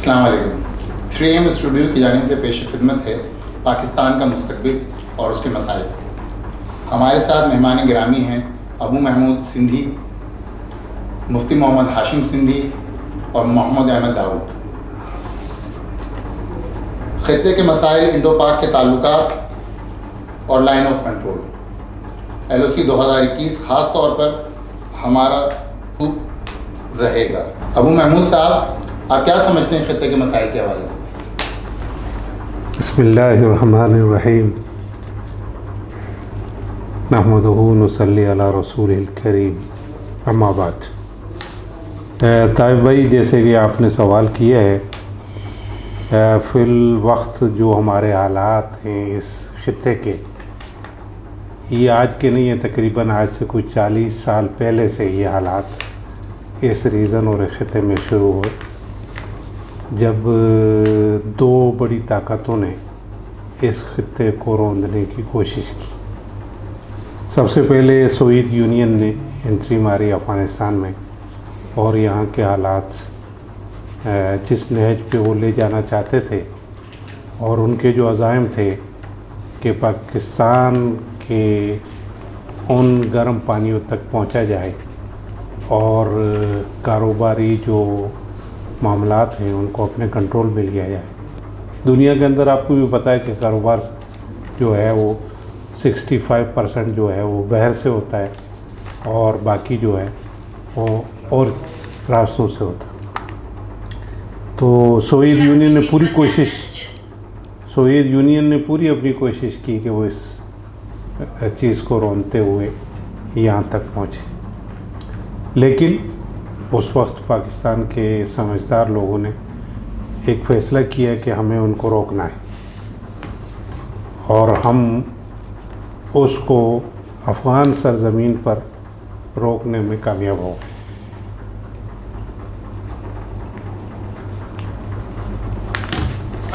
अस्सलाम वालेकुम। 3AM studio की जानिब से पेश खिदमत है पाकिस्तान का मुस्तकबिल और उसके मसाइल। हमारे साथ मेहमान गिरामी हैं अबू महमूद सिंधी, मुफ्ती मोहम्मद हाशिम सिंधी और मोहम्मद अहमद दाऊद। ख़ित्ते के मसाइल, इंडो पाक के ताल्लुकात और लाइन ऑफ कंट्रोल। LOC 2021 ख़ास तौर पर हमारा रहेगा। अबू महमूद साहब, आप क्या समझते हैं ख़ित्ते के मसाइल के हवाले से? बिस्मिल्लाहिर्रहमानिर्रहीम। नहमदुहु नुसल्ली अला रसूलिल करीम, अम्मा बाद। ताइब भाई, जैसे कि आपने सवाल किया है, फ़िल वक्त जो हमारे हालात हैं इस ख़ित्ते के, ये आज के नहीं है, तकरीबन आज से कुछ 40 साल पहले से ये हालात इस रीजन और ख़ित्ते में शुरू हुए, जब दो बड़ी ताकतों ने इस ख़ित्ते को रौंदने की कोशिश की। सबसे पहले सोवियत यूनियन ने एंट्री मारी अफ़गानिस्तान में, और यहाँ के हालात जिस नहज पे वो ले जाना चाहते थे और उनके जो अज़ाइम थे कि पाकिस्तान के उन गर्म पानियों तक पहुँचा जाए और कारोबारी जो मामलात हैं उनको अपने कंट्रोल में लिया जाए। दुनिया के अंदर आपको भी पता है कि कारोबार जो है वो 65% जो है वो बहर से होता है और बाकी जो है वो और रास्तों से होता है। तो सोवियत यूनियन ने पूरी अपनी कोशिश की कि वो इस चीज़ को रोनते हुए यहाँ तक पहुँचे, लेकिन उस वक्त पाकिस्तान के समझदार लोगों ने एक फ़ैसला किया कि हमें उनको रोकना है, और हम उसको अफ़गान सरज़मीन पर रोकने में कामयाब हो गए।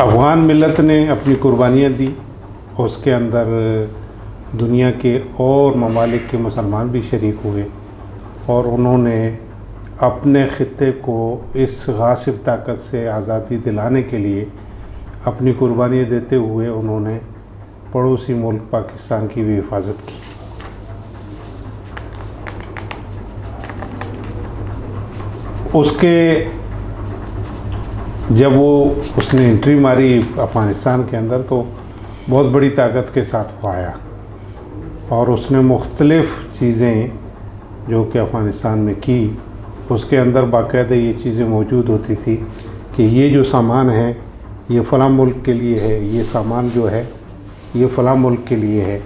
अफ़गान मिल्लत ने अपनी कुर्बानियाँ दी, उसके अंदर दुनिया के और ममालिक के मुसलमान भी शरीक हुए, और उन्होंने अपने ख़ित्ते को इस गासिब ताकत से आज़ादी दिलाने के लिए अपनी कुर्बानियाँ देते हुए उन्होंने पड़ोसी मुल्क पाकिस्तान की भी हिफाजत की। जब उसने एंट्री मारी अफ़गानिस्तान के अंदर, तो बहुत बड़ी ताकत के साथ वो आया, और उसने मुख्तलिफ़ चीज़ें जो कि अफ़गानिस्तान में की, उसके अंदर बाकायदा ये चीज़ें मौजूद होती थी कि ये जो सामान है ये फ़लाँ मुल्क के लिए है, ये सामान जो है ये फ़लाँ मुल्क के लिए है।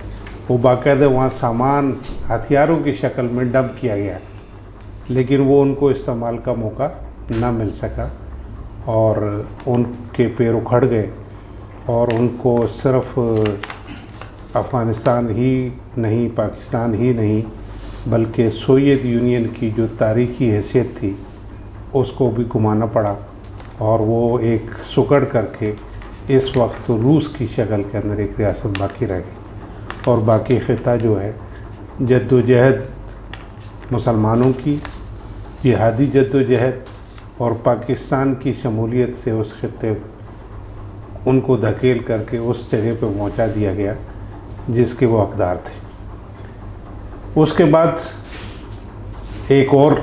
वो बाकायदा वहाँ सामान हथियारों की शक्ल में डंप किया गया, लेकिन वो उनको इस्तेमाल का मौका ना मिल सका, और उनके पैर उखड़ गए, और उनको सिर्फ़ अफ़गानिस्तान ही नहीं, पाकिस्तान ही नहीं, बल्कि सोवियत यूनियन की जो तारीख़ी हैसियत थी उसको भी घुमाना पड़ा, और वो एक सुकड़ करके इस वक्त रूस की शक्ल के अंदर एक रियासत बाकी रह गई, और बाकी ख़ित्ता जो है जद्दोजहद मुसलमानों की, जिहादी जद्दोजहद और पाकिस्तान की शमूलियत से उस ख़ित्ते उनको धकेल करके उस जगह पर पहुंचा दिया गया जिसके वो हकदार थे। उसके बाद एक और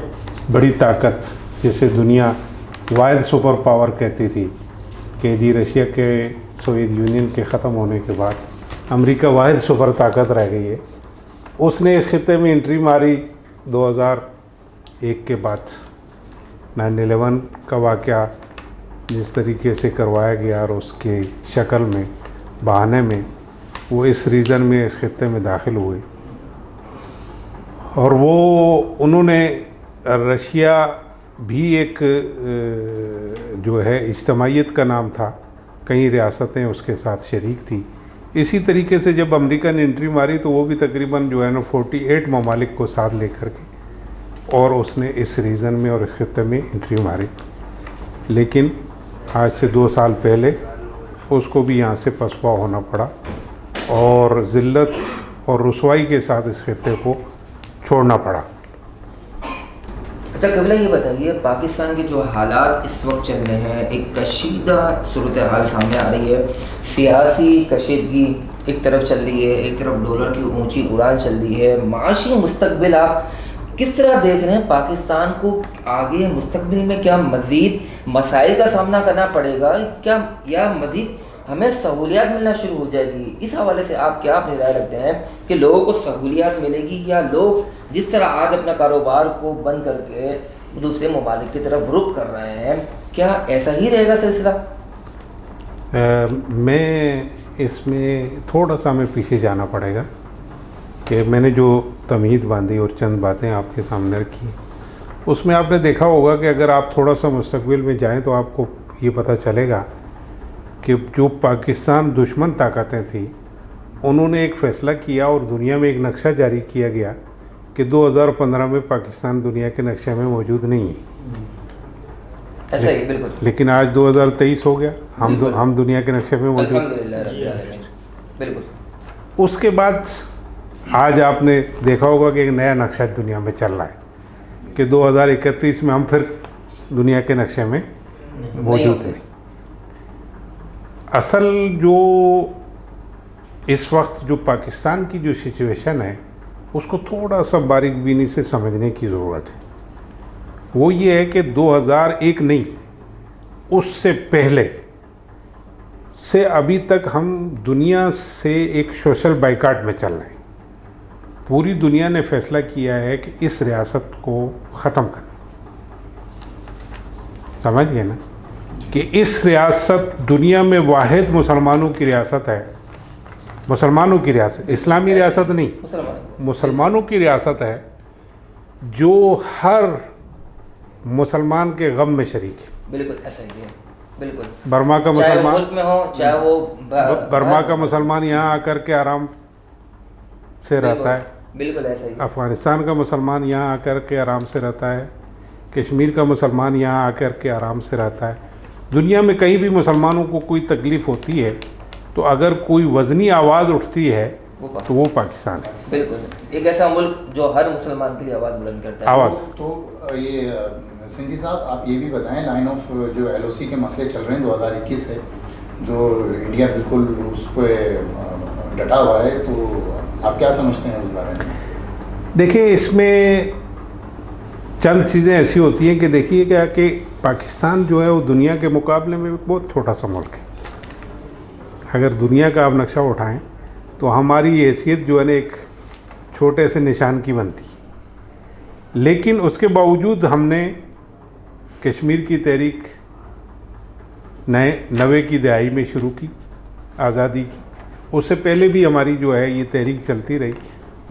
बड़ी ताकत, जिसे दुनिया वाहिद सुपर पावर कहती थी, कि जी रशिया के सोवियत यूनियन के ख़त्म होने के बाद अमेरिका वाहिद सुपर ताकत रह गई है, उसने इस ख़ित्ते में एंट्री मारी 2001 के बाद। 9/11 का वाक़या जिस तरीके से करवाया गया और उसके शक्ल में, बहाने में वो इस रीजन में, इस ख़ित्ते में दाखिल हुए, और वो उन्होंने रशिया भी एक जो है इज्तमाइयत का नाम था, कई रियासतें उसके साथ शरीक थी। इसी तरीके से जब अमेरिका ने एंट्री मारी तो वो भी तकरीबन जो है ना 48 ममालिक को साथ लेकर के, और उसने इस रीजन में और इस ख़ित्ते में एंट्री मारी। लेकिन आज से 2 साल पहले उसको भी यहाँ से पसपा होना पड़ा, और ज़िल्लत और रुसवाई के साथ इस ख़ित्ते को छोड़ना पड़ा। अच्छा, सर कबीला ये बताइए, पाकिस्तान के जो हालात इस वक्त चल रहे हैं, एक कशीदा सूरत हाल सामने आ रही है, सियासी कशीदगी एक तरफ चल रही है, एक तरफ डॉलर की ऊंची उड़ान चल रही है, माशी मुस्तकबिल आप किस तरह देख रहे हैं? पाकिस्तान को आगे मुस्तकबिल में क्या मज़ीद मसाइल का सामना करना पड़ेगा क्या, या मज़ीद हमें सहूलियात मिलना शुरू हो जाएगी? इस हवाले से आप क्या अपनी राय रखते हैं कि लोगों को सहूलियात मिलेगी, या लोग जिस तरह आज अपना कारोबार को बंद करके दूसरे ममालिक की तरफ रुख कर रहे हैं, क्या ऐसा ही रहेगा सिलसिला? मैं इसमें थोड़ा सा हमें पीछे जाना पड़ेगा कि मैंने जो तमहीद बांधी और चंद बातें आपके सामने रखी, उसमें आपने देखा होगा कि अगर आप थोड़ा सा मुस्तकबिल में जाएं तो आपको ये पता चलेगा कि जो पाकिस्तान दुश्मन ताकतें थी, उन्होंने एक फ़ैसला किया और दुनिया में एक नक्शा जारी किया गया कि 2015 में पाकिस्तान दुनिया के नक्शे में मौजूद नहीं है। ऐसा ही बिल्कुल। लेकिन आज 2023 हो गया, हम दुनिया के नक्शे में मौजूद। बिल्कुल। उसके बाद आज आपने देखा होगा कि एक नया नक्शा दुनिया में चल रहा है कि 2031 में हम फिर दुनिया के नक्शे में मौजूद हैं। असल जो इस वक्त जो पाकिस्तान की जो सिचुएशन है, उसको थोड़ा सा बारीक बीनी से समझने की ज़रूरत है। वो ये है कि 2001 नहीं, उससे पहले से अभी तक हम दुनिया से एक सोशल बाइकाट में चल रहे हैं। पूरी दुनिया ने फैसला किया है कि इस रियासत को ख़त्म करना। समझ गए ना कि इस रियासत दुनिया में वाहिद मुसलमानों की रियासत है, मुसलमानों की रियासत, इस्लामी रियासत नहीं, मुसलमानों की रियासत है जो हर मुसलमान के गम में शरीक है। बिल्कुल ऐसा ही है। बिल्कुल। बर्मा का मुसलमान मुल्क में हो, चाहे वो बर्मा का मुसलमान यहाँ आकर के आराम से रहता है। बिल्कुल ऐसा ही। अफ़गानिस्तान का मुसलमान यहाँ आकर के आराम से रहता है। कश्मीर का मुसलमान यहाँ आकर के आराम से रहता है। दुनिया में कहीं भी मुसलमानों को कोई तकलीफ़ होती है तो अगर कोई वज़नी आवाज़ उठती है तो वो पाकिस्तान है। बिल्कुल, एक ऐसा मुल्क जो हर मुसलमान के लिए आवाज़ बुलंद करता है। तो ये सिंधी साहब, आप ये भी बताएं, लाइन ऑफ जो LOC के मसले चल रहे हैं 2021 से, जो इंडिया बिल्कुल उस पर डटा हुआ है, तो आप क्या समझते हैं उस बारे में? देखिए, इसमें चंद चीज़ें ऐसी होती हैं कि देखिए क्या कि पाकिस्तान जो है वो दुनिया के मुकाबले में बहुत छोटा सा मुल्क है। अगर दुनिया का आप नक्शा उठाएं तो हमारी हैसियत जो है ना एक छोटे से निशान की बनती है। लेकिन उसके बावजूद हमने कश्मीर की तहरीक 90 की दहाई में शुरू की, आज़ादी की। उससे पहले भी हमारी जो है ये तहरीक चलती रही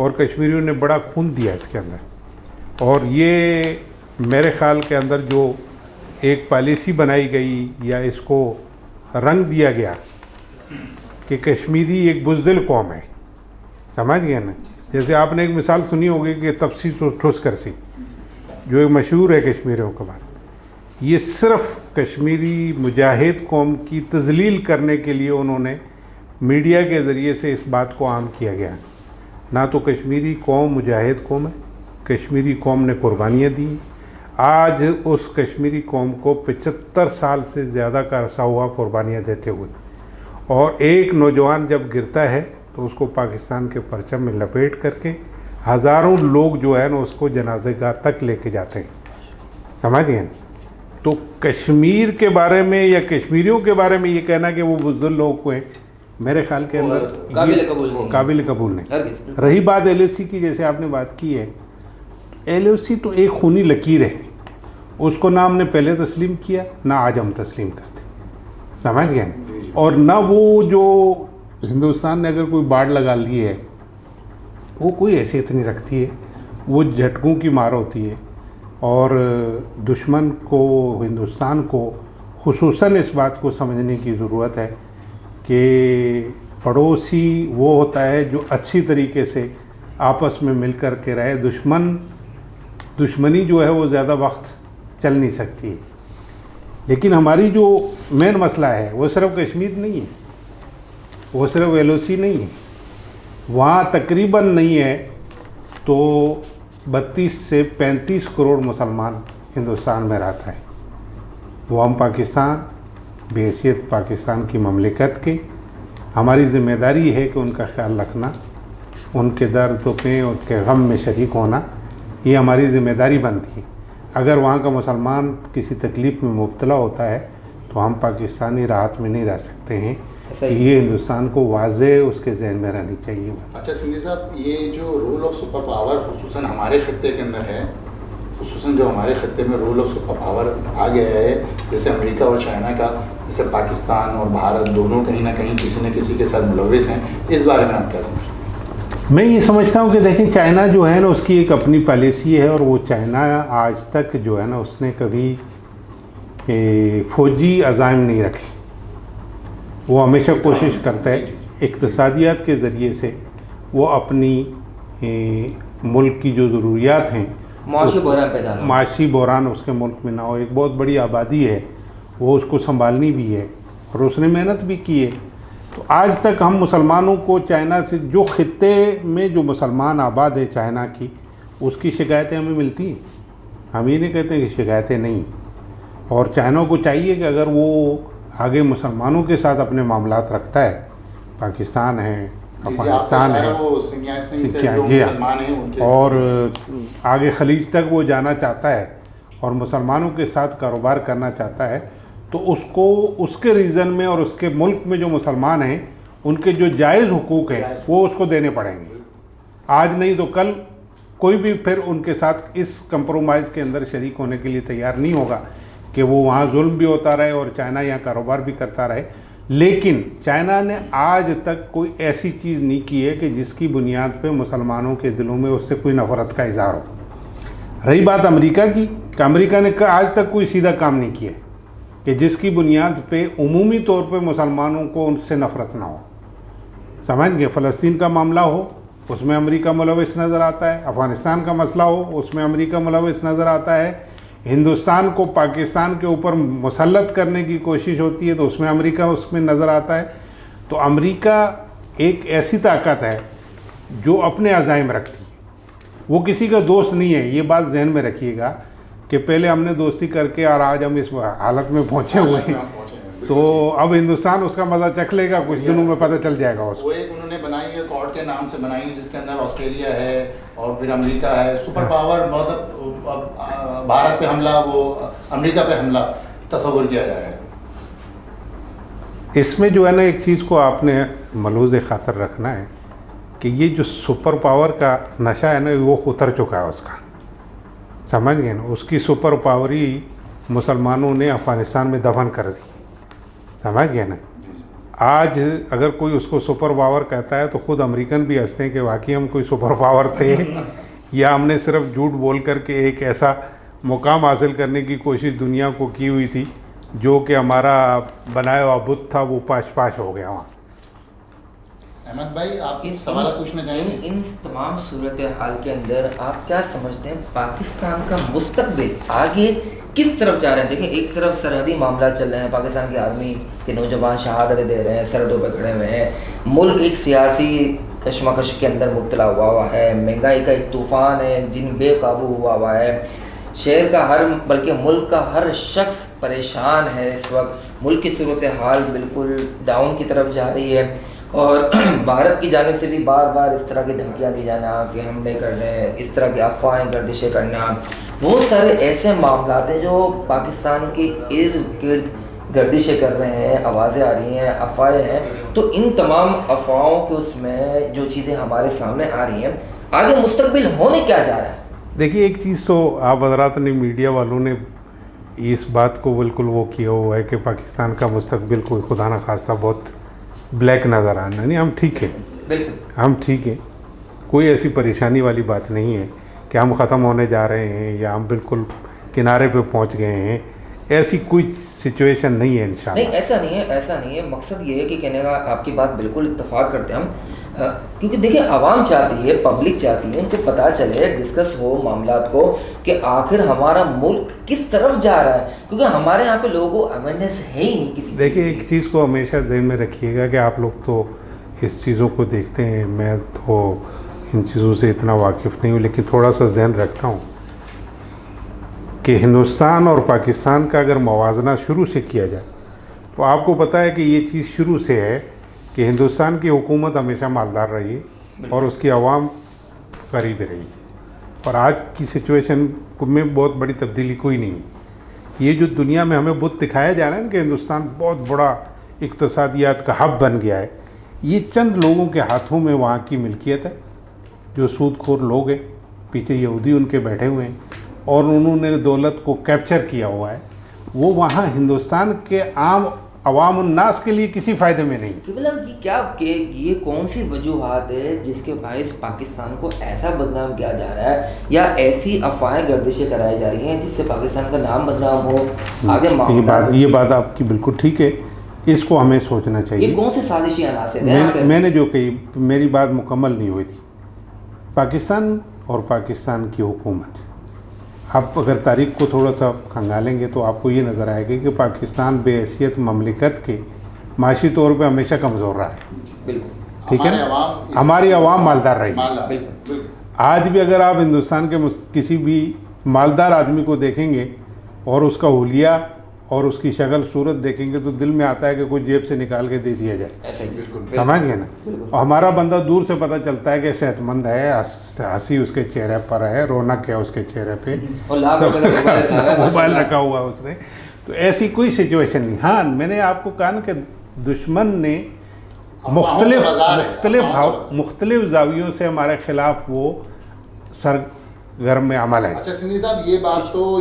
और कश्मीरियों ने बड़ा खून दिया इसके अंदर। और ये मेरे ख़्याल के अंदर जो एक पॉलिसी बनाई गई या इसको रंग दिया गया कि कश्मीरी एक बुज़दिल कौम है, समझ गए ना। जैसे आपने एक मिसाल सुनी होगी कि तफसी ठुस करसी, जो एक मशहूर है कश्मीरियों के बारे, ये सिर्फ़ कश्मीरी मुजाहिद कौम की तज़लील करने के लिए उन्होंने मीडिया के ज़रिए से इस बात को आम किया गया। ना तो कश्मीरी कौम मुजाहिद कौम है, कश्मीरी कौम ने कुर्बानियाँ दी। आज उस कश्मीरी कौम को 75 साल से ज़्यादा का अरसा हुआ कुर्बानियाँ देते हुए, और एक नौजवान जब गिरता है तो उसको पाकिस्तान के परचम में लपेट करके हज़ारों लोग जो है ना उसको जनाज़ेगाह तक लेके जाते हैं, समझ गए। तो कश्मीर के बारे में या कश्मीरियों के बारे में ये कहना कि वो बुज़दिल लोग को हैं, मेरे ख्याल के अंदर काबिल कबूल नहीं। रही बात LOC की, जैसे आपने बात की है, LOC तो एक खूनी लकीर है, उसको ना हमने पहले तस्लीम किया ना आज हम तस्लीम करते, समझ गए। और ना वो जो हिंदुस्तान ने अगर कोई बाढ़ लगा ली है वो कोई हैसियत नहीं रखती है, वो झटकों की मार होती है। और दुश्मन को, हिंदुस्तान को खुसूसन इस बात को समझने की ज़रूरत है कि पड़ोसी वो होता है जो अच्छी तरीके से आपस में मिल कर के रहे। दुश्मनी जो है वो ज़्यादा वक्त चल नहीं सकती है। लेकिन हमारी जो मेन मसला है वो सिर्फ कश्मीर नहीं है, वो सिर्फ LOC नहीं है, वहाँ तकरीबन नहीं है तो 32 से 35 करोड़ मुसलमान हिंदुस्तान में रहता है। वो हम पाकिस्तान बहैसियत पाकिस्तान की ममलिकत के हमारी ज़िम्मेदारी है कि उनका ख्याल रखना, उनके दर्द में उनके गम में शरीक होना, ये हमारी ज़िम्मेदारी बनती है। अगर वहाँ का मुसलमान किसी तकलीफ़ में मुब्तला होता है तो हम पाकिस्तानी राहत में नहीं रह सकते हैं। ये हिंदुस्तान को वाज़े उसके जहन में रहनी चाहिए। अच्छा सिंधी साहब, ये जो रोल ऑफ सुपर पावर खुसूसन हमारे खत्ते के अंदर है, खुसूसन जो हमारे खत्ते में रोल ऑफ सुपर पावर आ गया है, जैसे अमेरिका और चाइना का, जैसे पाकिस्तान और भारत दोनों कहीं ना कहीं किसी न किसी के साथ मुलविस हैं, इस बारे में आप क्या समझते हैं? मैं ये समझता हूँ कि देखिए, चाइना जो है ना उसकी एक अपनी पॉलिसी है, और वो चाइना आज तक जो है ना उसने कभी फ़ौजी अज़ाइम नहीं रखे। वो हमेशा कोशिश करता है इक़्तिसादियात के ज़रिए से वो अपनी मुल्क की जो ज़रूरियात हैं, माशी बहरान उसके मुल्क में ना हो। एक बहुत बड़ी आबादी है, वो उसको संभालनी भी है और उसने मेहनत भी की है। तो आज तक हम मुसलमानों को चाइना से, जो खित्ते में जो मुसलमान आबाद है चाइना की, उसकी शिकायतें हमें मिलती हैं। हम ये नहीं कहते कि शिकायतें नहीं, और चाइना को चाहिए कि अगर वो आगे मुसलमानों के साथ अपने मामलात रखता है, पाकिस्तान है, अफगानिस्तान है, और आगे खलीज तक वो जाना चाहता है और मुसलमानों के साथ कारोबार करना चाहता है, तो उसको उसके रीजन में और उसके मुल्क में जो मुसलमान हैं उनके जो जायज़ हुकूक हैं वो उसको देने पड़ेंगे। आज नहीं तो कल कोई भी फिर उनके साथ इस कंप्रोमाइज़ के अंदर शरीक होने के लिए तैयार नहीं होगा कि वो वहाँ जुल्म भी होता रहे और चाइना यहाँ कारोबार भी करता रहे। लेकिन चाइना ने आज तक कोई ऐसी चीज़ नहीं की है कि जिसकी बुनियाद पे मुसलमानों के दिलों में उससे कोई नफ़रत का इज़हार हो। रही बात अमेरिका की, कि अमेरिका ने आज तक कोई सीधा काम नहीं किया कि जिसकी बुनियाद पे उमूमी तौर पे मुसलमानों को उनसे नफ़रत ना हो। समझ गए? फ़लस्तीन का मामला हो उसमें अमेरिका मुलविस नज़र आता है, अफ़गानिस्तान का मसला हो उसमें अमेरिका मुलविस नज़र आता है, हिंदुस्तान को पाकिस्तान के ऊपर मुसल्लत करने की कोशिश होती है तो उसमें अमेरिका उसमें नज़र आता है। तो अमेरिका एक ऐसी ताकत है जो अपने अज़ाइम रखती है, वो किसी का दोस्त नहीं है। ये बात जहन में रखिएगा कि पहले हमने दोस्ती करके और आज हम इस हालत में पहुँचे हुए हैं, तो अब हिंदुस्तान उसका मज़ा चख लेगा, कुछ दिनों में पता चल जाएगा उसको। वो एक उन्होंने बनाई है कॉर्ड के नाम से बनाई है, जिसके अंदर ऑस्ट्रेलिया है और फिर अमेरिका है। सुपर पावर मतलब भारत पे हमला, वो अमेरिका पे हमला तस्वुर किया जाएगा। इसमें जो है ना एक चीज़ को आपने मलूज़ ख़ातर रखना है कि ये जो सुपर पावर का नशा है ना वो उतर चुका है उसका। समझ गए ना? उसकी सुपर पावर ही मुसलमानों ने अफ़गानिस्तान में दफन कर दी। समझ गए ना? आज अगर कोई उसको सुपर पावर कहता है तो ख़ुद अमेरिकन भी हंसते हैं कि वाकई हम कोई सुपर पावर थे या हमने सिर्फ झूठ बोल करके एक ऐसा मुकाम हासिल करने की कोशिश दुनिया को की हुई थी जो कि हमारा बनाया हुआ बुत था वो पाश पाश हो गया वहाँ। अहमद भाई, आप सवाल पूछना चाहेंगे? इन तमाम सूरत हाल के अंदर आप क्या समझते हैं पाकिस्तान का मुस्तकबिल आगे किस तरफ जा रहे हैं? देखिए, एक तरफ सरहदी मामला चल रहे हैं, पाकिस्तान की आर्मी के नौजवान शहादतें दे रहे हैं, सरहदों पर खड़े हुए हैं, मुल्क एक सियासी कशमकश के अंदर मुब्तला हुआ है, महंगाई का एक तूफ़ान है जिन बेकाबू हुआ है, शहर का हर बल्कि मुल्क का हर शख्स परेशान है। इस वक्त मुल्क की सूरत हाल बिल्कुल डाउन की तरफ जा रही है और भारत की जानिब से भी बार बार इस तरह की धमकियाँ दी जाना कि हमले करने, इस तरह की अफवाहें गर्दिशें करना, बहुत सारे ऐसे मामला हैं जो पाकिस्तान के इर्द गिर्द गर्दिशें कर रहे हैं, आवाज़ें आ रही हैं, अफवाहें हैं। तो इन तमाम अफवाहों के उसमें जो चीज़ें हमारे सामने आ रही हैं, आगे मुस्तकबिल होने क्या जा रहा है? देखिए, एक चीज़ तो आप हज़रात ने, मीडिया वालों ने इस बात को बिल्कुल वो किया हुआ है कि पाकिस्तान का मुस्तकबिल कोई खुदा न खास्ता बहुत ब्लैक नज़र आना। नहीं, हम ठीक है, बिल्कुल हम ठीक है, कोई ऐसी परेशानी वाली बात नहीं है कि हम ख़त्म होने जा रहे हैं या हम बिल्कुल किनारे पे पहुंच गए हैं। ऐसी कोई सिचुएशन नहीं है इंशाल्लाह। नहीं, ऐसा नहीं है, ऐसा नहीं है। मकसद ये है कि कहने का आपकी बात बिल्कुल इत्तेफाक करते हैं हम, क्योंकि देखिए आवाम चाहती है, पब्लिक चाहती है, उनको पता चले, डिस्कस हो मामलात को कि आखिर हमारा मुल्क किस तरफ जा रहा है, क्योंकि हमारे यहाँ पे लोगों को अवेयरनेस है ही नहीं किसी। देखिए, एक चीज़ को हमेशा ध्यान में रखिएगा कि आप लोग तो इस चीज़ों को देखते हैं, मैं तो इन चीज़ों से इतना वाकिफ़ नहीं हूँ, लेकिन थोड़ा सा जहन रखता हूँ कि हिंदुस्तान और पाकिस्तान का अगर मवाजना शुरू से किया जाए तो आपको पता है कि ये चीज़ शुरू से है कि हिंदुस्तान की हुकूमत हमेशा मालदार रही और उसकी आवाम गरीब रही, और आज की सिचुएशन में बहुत बड़ी तब्दीली कोई नहीं। ये जो दुनिया में हमें बुत दिखाया जा रहा है ना कि हिंदुस्तान बहुत बड़ा इक़्तिसादियात का हब बन गया है, ये चंद लोगों के हाथों में वहाँ की मिल्कियत है, जो सूदखोर लोग हैं, पीछे यहूदी उनके बैठे हुए हैं और उन्होंने दौलत को कैप्चर किया हुआ है। वो वहाँ हिंदुस्तान के आम अवाम उन्नास के लिए किसी फ़ायदे में नहीं। मतलब ये कौन सी वजूहात है जिसके बायस पाकिस्तान को ऐसा बदनाम किया जा रहा है, या ऐसी अफवाहें गर्दिशें कराई जा रही हैं जिससे पाकिस्तान का नाम बदनाम हो आगे? ये बात आपकी बिल्कुल ठीक है, इसको हमें सोचना चाहिए। ये कौन से साजिशी अनासर हैं? मैंने जो कही, मेरी बात मुकम्मल नहीं हुई थी। पाकिस्तान और पाकिस्तान की हुकूमत, आप अगर तारीख को थोड़ा सा खंगालेंगे तो आपको ये नज़र आएगा कि पाकिस्तान बेहैसियत ममलिकत के माशी तौर पे हमेशा कमज़ोर रहा है। बिल्कुल, ठीक है ना, हमारी आवाम मालदार रही। आज भी अगर आप हिंदुस्तान के किसी भी मालदार आदमी को देखेंगे और उसका हुलिया और उसकी शक्ल सूरत देखेंगे तो दिल में आता है कि कोई जेब से निकाल के दे दिया जाए, ऐसा ही। समझ गए ना। और हमारा बंदा दूर से पता चलता है कि सेहतमंद है, हंसी उसके चेहरे पर है, रौनक है उसके चेहरे पे, मोबाइल रखा हुआ है उसने। तो ऐसी कोई सिचुएशन नहीं। हाँ, मैंने आपको कहा कि दुश्मन ने मुख्तलिफ जावियों से हमारे खिलाफ वो सरगर्म अमल है। अच्छा सिंधी साहब, ये बात तो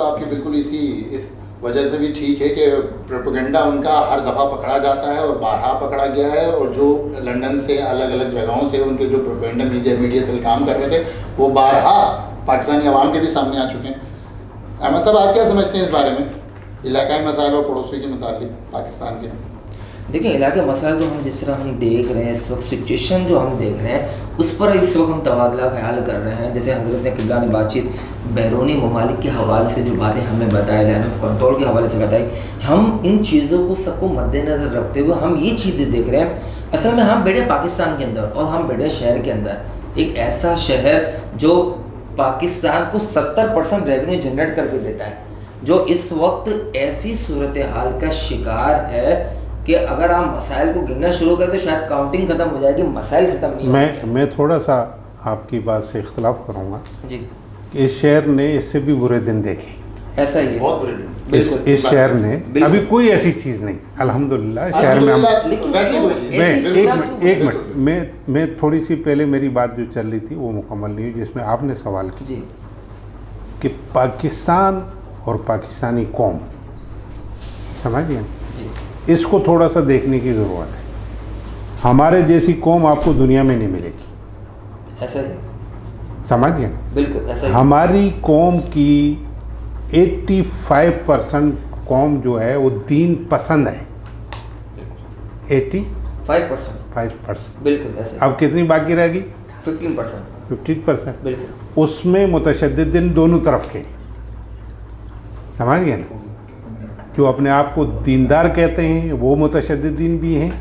आपकी बिल्कुल इस वजह से भी ठीक है कि प्रोपेगेंडा उनका हर दफ़ा पकड़ा जाता है और बारहा पकड़ा गया है, और जो लंदन से अलग अलग जगहों से उनके जो प्रोपेगेंडा मीडिया सेल काम कर रहे थे वो बारहा पाकिस्तानी अवाम के भी सामने आ चुके हैं। अहमद साहब, आप क्या समझते हैं इस बारे में, इलाकाई मसाइल और पड़ोसी के मुताबिक पाकिस्तान के? देखिए, इलाके मसाइल तो हम जिस तरह हम देख रहे हैं इस वक्त, सिचुएशन जो हम देख रहे हैं उस पर इस वक्त हम तबादला ख्याल कर रहे हैं। जैसे हज़रत ने किबला ने बातचीत बैरूनी ममालिक के हवाले से जो बातें हमें बताई, लाइन ऑफ कंट्रोल के हवाले से बताई, हम इन चीज़ों को सबको मद्देनज़र रखते हुए हम ये चीज़ें देख रहे हैं। असल में हम बैठे पाकिस्तान के अंदर और हम बैठे शहर के अंदर, एक ऐसा शहर जो पाकिस्तान को 70% रेवेन्यू जनरेट करके देता है, जो इस वक्त ऐसी सूरत हाल का शिकार है कि अगर आप मसाइल को गिनना शुरू करें तो शायद काउंटिंग ख़त्म हो जाएगी, मसाइल ख़त्म नहीं। मैं थोड़ा सा आपकी बात से इख्तलाफ करूँगा जी। इस शहर ने इससे भी बुरे दिन देखे। ऐसा ही है, बहुत बुरे दिन। इस शहर ने अभी कोई ऐसी चीज़ नहीं, अल्हम्दुलिल्लाह शहर में हम। एक मिनट, मैं थोड़ी सी पहले मेरी बात जो चल रही थी वो मुकम्मल नहीं हुई, जिसमें आपने सवाल किया कि पाकिस्तान और पाकिस्तानी कौम, समझिए, इसको थोड़ा सा देखने की ज़रूरत है। हमारे जैसी कौम आपको दुनिया में नहीं मिलेगी, ऐसा ही, समझिए। बिल्कुल ऐसा ही। हमारी कौम की 85% कौम जो है वो दीन पसंद है। 85%, बिल्कुल ऐसे। अब कितनी बाकी रहेगी? 15%। बिल्कुल। उसमें मुतशद्दिदीन दोनों तरफ के, समझ गए ना। जो अपने आप को दीनदार कहते हैं वो मुतशद्दिदीन भी हैं,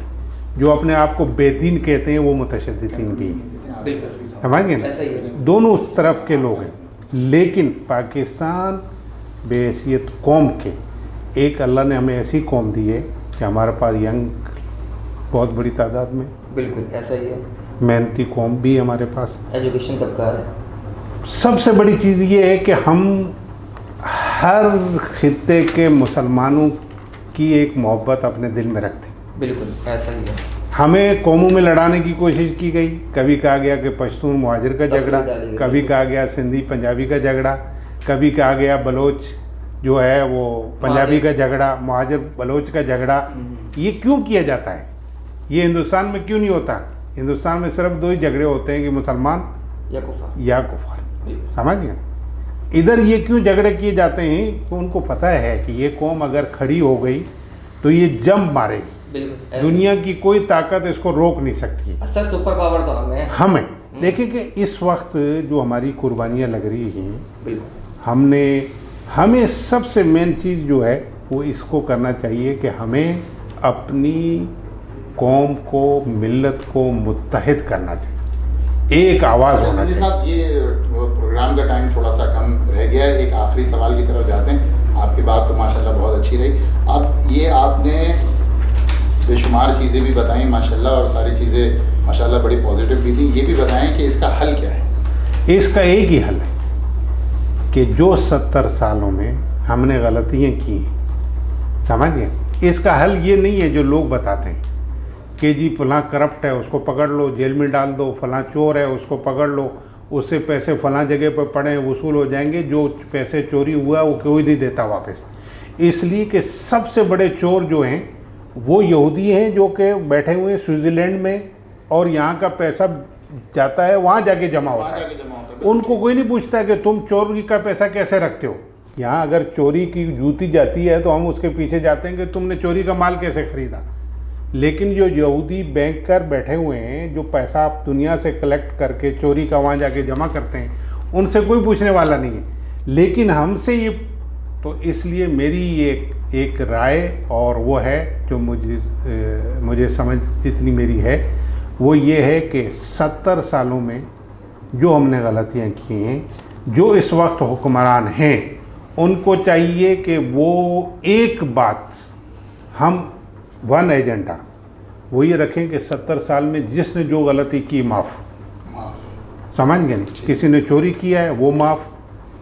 जो अपने आप को बेदीन कहते हैं वो मुतशद्दिदीन भी हैं, समझ गए ना। दोनों उस तरफ के लोग हैं। लेकिन पाकिस्तान बेहैसियत कौम के, एक अल्लाह ने हमें ऐसी कौम दी है कि हमारे पास यंग बहुत बड़ी तादाद में, बिल्कुल ऐसा ही है, मेहनती कौम भी है हमारे पास, एजुकेशन तबका है। सबसे बड़ी चीज़ ये है कि हम हर खित्ते के मुसलमानों की एक मोहब्बत अपने दिल में रखते हैं। बिल्कुल ऐसा ही है। हमें कौमों में लड़ाने की कोशिश की गई, कभी कहा गया कि पश्तून मुहाजिर का झगड़ा, कभी कहा गया सिंधी पंजाबी का झगड़ा, कभी कहा गया बलोच जो है वो पंजाबी का झगड़ा, मुहाजिर बलोच का झगड़ा। ये क्यों किया जाता है? ये हिंदुस्तान में क्यों नहीं होता? हिंदुस्तान में सिर्फ दो ही झगड़े होते हैं कि मुसलमान या कुफार, समझ गए। इधर ये क्यों झगड़े किए जाते हैं? तो उनको पता है कि ये कौम अगर खड़ी हो गई तो ये जम मारेगी, दुनिया की कोई ताकत इसको रोक नहीं सकती। अच्छा, सुपर पावर तो हमें देखिए कि इस वक्त जो हमारी कुर्बानियाँ लग रही हैं, हमें सबसे मेन चीज़ जो है वो इसको करना चाहिए कि हमें अपनी कौम को, मिल्लत को मुत्तहिद करना चाहिए। एक आवाज़ होना संजय चाहिए। साहब, ये प्रोग्राम का टाइम थोड़ा सा कम रह गया है, एक आखिरी सवाल की तरफ जाते हैं। आपकी बात तो माशाल्लाह बहुत अच्छी रही। अब ये आपने बेशुमार चीज़ें भी बताई माशाल्लाह, और सारी चीज़ें माशाल्लाह बड़ी पॉजिटिव भी थी। ये भी बताएं कि इसका हल क्या है। इसका एक ही हल है कि जो 70 सालों में हमने गलतियाँ की, समझ गए, इसका हल ये नहीं है जो लोग बताते हैं कि जी फलां करप्ट है उसको पकड़ लो, जेल में डाल दो, फलां चोर है उसको पकड़ लो, उससे पैसे फलां जगह पर पड़े वसूल हो जाएंगे, जो पैसे चोरी हुआ वो कोई नहीं देता वापस। इसलिए कि सबसे बड़े चोर जो हैं वो यहूदी हैं, जो कि बैठे हुए हैं स्विट्ज़रलैंड में, और यहाँ का पैसा जाता है वहाँ जाके जमा होता है। उनको कोई नहीं पूछता कि तुम चोरी का पैसा कैसे रखते हो। यहाँ अगर चोरी की जूती जाती है तो हम उसके पीछे जाते हैं कि तुमने चोरी का माल कैसे खरीदा। लेकिन जो यहूदी बैंकर बैठे हुए हैं, जो पैसा आप दुनिया से कलेक्ट करके चोरी का वहाँ जाके जमा करते हैं, उनसे कोई पूछने वाला नहीं है। लेकिन हमसे ये, तो इसलिए मेरी ये एक राय और वो है जो मुझे समझ जितनी मेरी है वो ये है कि 70 सालों में जो हमने गलतियाँ की हैं, जो इस वक्त हुक्मरान हैं, उनको चाहिए कि वो एक बात, हम वन एजेंडा वो ये रखें कि 70 साल में जिसने जो गलती की माफ़, समझ गए नहीं। किसी ने चोरी किया है वो माफ़,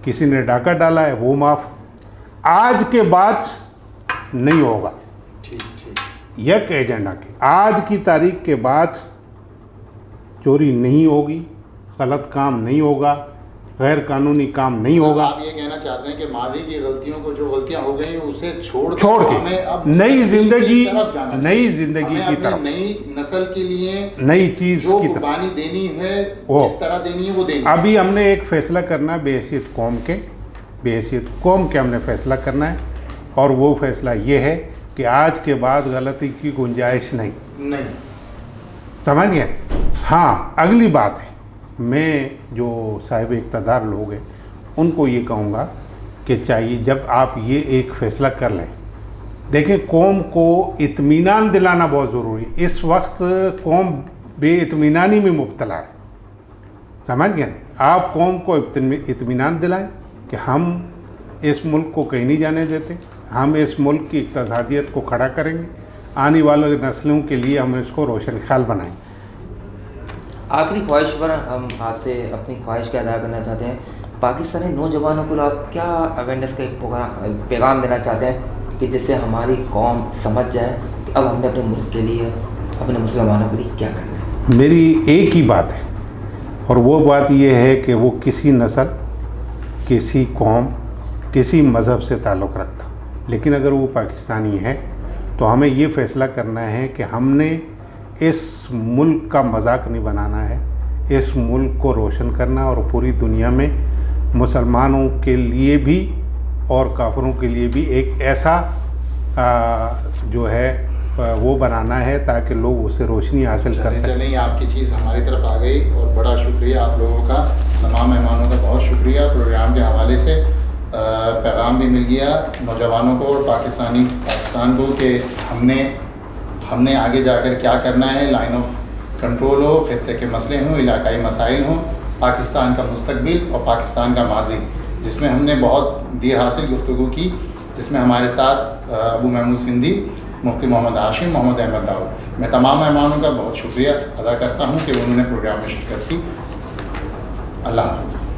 किसी ने डाका डाला है वो माफ़, आज के बाद नहीं होगा। एक एजेंडा के आज की तारीख के बाद चोरी नहीं होगी, गलत काम नहीं होगा, गैर कानूनी काम नहीं होगा। आप ये कहना चाहते हैं कि माजी की गलतियों को, जो गलतियां हो गई उसे छोड़ के हमें अब नई जिंदगी की तरफ, तरफ, नई नस्ल के लिए नई चीज जो की तरफ कुर्बानी देनी है, जिस तरह देनी है वो देनी है। अभी हमने एक फैसला करना है बेहैसियत कौम के हमने फैसला करना है, और वो फैसला ये है कि आज के बाद गलती की गुंजाइश नहीं। समझ गए। हाँ, अगली बात है, मैं जो साहिब इक़्तिदार लोग हैं उनको ये कहूँगा कि चाहिए जब आप ये एक फ़ैसला कर लें, देखें कौम को इत्मीनान दिलाना बहुत ज़रूरी है। इस वक्त कौम बेइत्मीनानी में मुब्तला है, समझ गए। आप कौम को इत्मीनान दिलाएं कि हम इस मुल्क को कहीं नहीं जाने देते, हम इस मुल्क की इक़्तिसादियत को खड़ा करेंगे, आने वाले नस्लों के लिए हम इसको रोशन ख्याल बनाएंगे। आखिरी ख्वाहिश पर हम आपसे अपनी ख्वाहिश का अदा करना चाहते हैं। पाकिस्तानी नौजवानों को आप क्या अवेयरनेस का एक पैगाम देना चाहते हैं कि जिससे हमारी कौम समझ जाए कि अब हमने अपने मुल्क के लिए, अपने मुसलमानों के लिए क्या करना है। मेरी एक ही बात है, और वो बात ये है कि वो किसी नस्ल, किसी कौम, किसी मज़हब से ताल्लुक़ रखता, लेकिन अगर वो पाकिस्तानी है तो हमें ये फ़ैसला करना है कि हमने इस मुल्क का मजाक नहीं बनाना है, इस मुल्क को रोशन करना, और पूरी दुनिया में मुसलमानों के लिए भी और काफिरों के लिए भी एक ऐसा जो है वो बनाना है ताकि लोग उससे रोशनी हासिल कर सकें। चलें, आपकी चीज़ हमारी तरफ आ गई, और बड़ा शुक्रिया आप लोगों का, तमाम मेहमानों का बहुत शुक्रिया। प्रोग्राम के हवाले से पैगाम भी मिल गया नौजवानों को और पाकिस्तान को कि हमने आगे जाकर क्या करना है। लाइन ऑफ कंट्रोल हो, खित्ते के मसले हों, इलाकाई मसाइल हों, पाकिस्तान का मुस्तकबिल और पाकिस्तान का माजी, जिसमें हमने बहुत देर हासिल गुफ्तगू की, जिसमें हमारे साथ अबू महमूद सिंधी, मुफ्ती मोहम्मद हाशिम, मोहम्मद अहमद दाऊद। मैं तमाम मेहमानों का बहुत शुक्रिया अदा करता हूँ कि उन्होंने प्रोग्राम में शिरकत की। अल्लाह हाफ़िज़।